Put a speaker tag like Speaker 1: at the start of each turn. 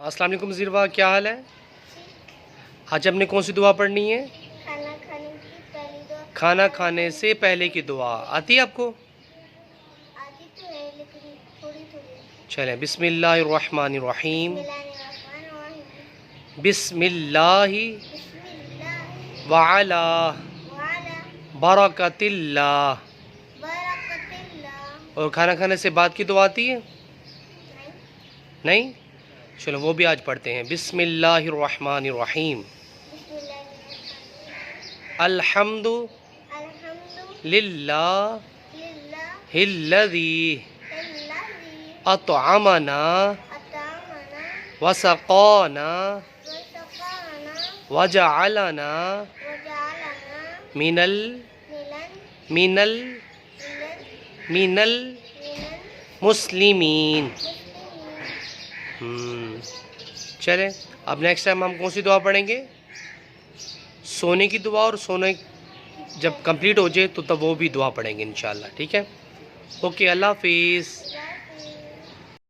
Speaker 1: السلام علیکم زیروا، کیا حال ہے؟ آج ہم نے کون سی دعا پڑھنی ہے؟ کھانا کھانے سے پہلے کی دعا آتی ہے آپ کو؟
Speaker 2: آتی تو ہے لیکن تھوڑی تھوڑی۔
Speaker 1: چلیں، بسم اللہ الرحمن الرحیم، بسم اللہ وعلا برکت اللہ۔ اور کھانا کھانے سے بعد کی دعا آتی ہے؟ نہیں؟ چلو وہ بھی آج پڑھتے ہیں۔ بسم اللہ الرحمن الرحیم، الحمد للہ الذی اطعمنا وسقانا وجعلنا من المسلمین۔ چلیں، اب نیکسٹ ٹائم ہم کون سی دعا پڑھیں گے؟ سونے کی دعا، اور سونے جب کمپلیٹ ہو جائے تو تب وہ بھی دعا پڑھیں گے انشاءاللہ، ٹھیک ہے؟ اوکے، اللہ حافظ۔